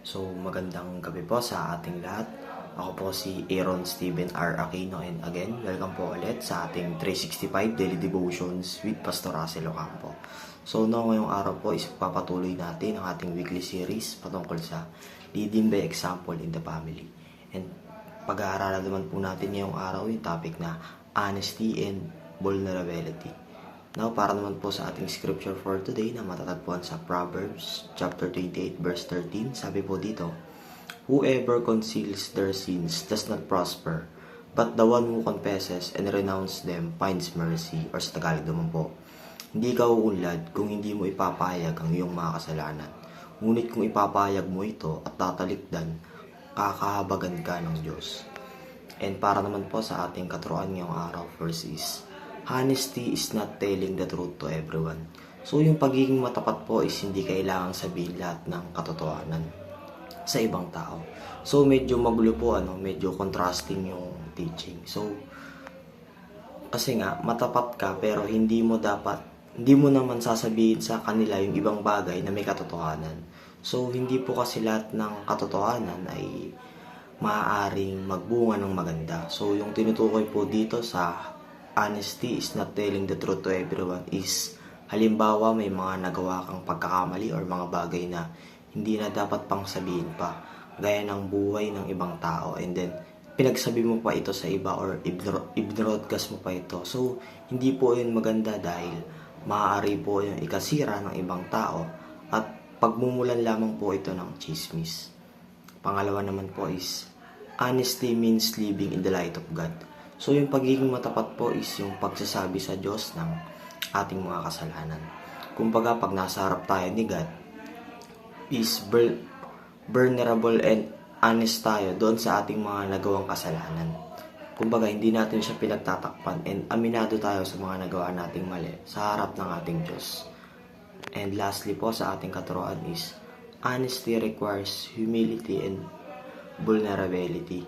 So, magandang gabi po sa ating lahat. Ako po si Aaron Steven R. Aquino and again, welcome po ulit sa ating 365 Daily Devotions with Pastor Russell Ocampo. So, ngayong araw po is papatuloy natin ang ating weekly series patungkol sa Leading by Example in the Family. And pag-aaralan naman po natin ngayong araw yung topic na Honesty and Vulnerability. Now, para naman po sa ating scripture for today na matatagpuan sa Proverbs chapter 28 verse 13, sabi po dito, "Whoever conceals their sins does not prosper, but the one who confesses and renounces them finds mercy." Or sa Tagalog naman po, hindi ka uunlad kung hindi mo ipapayag ang iyong mga kasalanan. Ngunit kung ipapayag mo ito at tatalikdan, kakahabagan ka ng Diyos. And para naman po sa ating katuruan ngayong araw, first is, honesty is not telling the truth to everyone. So, yung pagiging matapat po is hindi kailangang sabihin lahat ng katotohanan sa ibang tao. So, medyo magulo po, medyo contrasting yung teaching. So, kasi nga, matapat ka pero hindi mo naman sasabihin sa kanila yung ibang bagay na may katotohanan. So, hindi po kasi lahat ng katotohanan ay maaaring magbunga ng maganda. So, yung tinutukoy po dito sa honesty is not telling the truth to everyone is, halimbawa may mga nagawa kang pagkakamali or mga bagay na hindi na dapat pang sabihin pa, gaya ng buhay ng ibang tao, and then pinagsabi mo pa ito sa iba or i-broadcast mo pa ito. So, hindi po yun maganda dahil maaari po yung ikasira ng ibang tao at pagmumulan lamang po ito ng chismis. Pangalawa naman po is, honesty means living in the light of God. So, yung pagiging matapat po is yung pagsasabi sa Diyos ng ating mga kasalanan. Kumbaga, pag nasa harap tayo ni God, is vulnerable and honest tayo doon sa ating mga nagawang kasalanan. Kumbaga, hindi natin siya pinagtatakpan and aminado tayo sa mga nagawa nating mali sa harap ng ating Diyos. And lastly po sa ating katuruan is, honesty requires humility and vulnerability.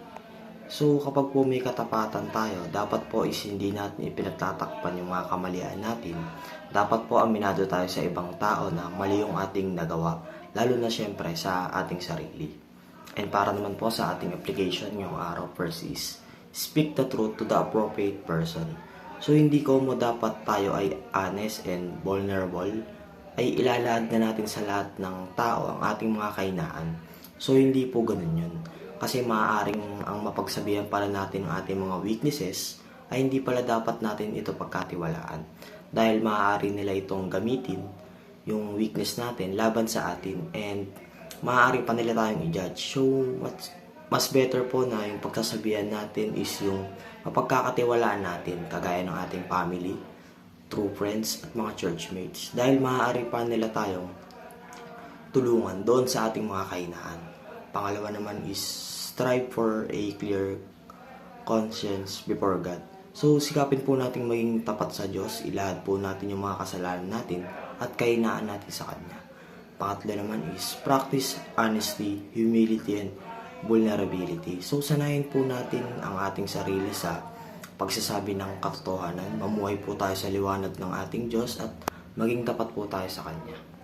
So, kapag po may katapatan tayo, dapat po is hindi natin ipinagtatakpan yung mga kamalian natin. Dapat po aminado tayo sa ibang tao na mali yung ating nagawa, lalo na syempre sa ating sarili. And para naman po sa ating application yung araw first is, speak the truth to the appropriate person. So, hindi ko mo dapat tayo ay honest and vulnerable, ay ilalahad na natin sa lahat ng tao ang ating mga kahinaan. So, hindi po ganun yun. Kasi maaaring ang mapagsabihan pala natin ng ating mga weaknesses ay hindi pala dapat natin ito pagkatiwalaan. Dahil maaari nila itong gamitin, yung weakness natin, laban sa atin, and maaari pa nila tayong i-judge. So, mas better po na yung pagsasabihan natin is yung mapagkakatiwalaan natin, kagaya ng ating family, true friends, at mga churchmates. Dahil maaari pa nila tayong tulungan doon sa ating mga kahinaan. Pangalawa naman is, strive for a clear conscience before God. So, sikapin po natin maging tapat sa Diyos, ilahad po natin yung mga kasalanan natin at kahinaan natin sa Kanya. Pangatlo naman is, practice honesty, humility, and vulnerability. So, sanayin po natin ang ating sarili sa pagsasabi ng katotohanan, mamuhay po tayo sa liwanag ng ating Diyos at maging tapat po tayo sa Kanya.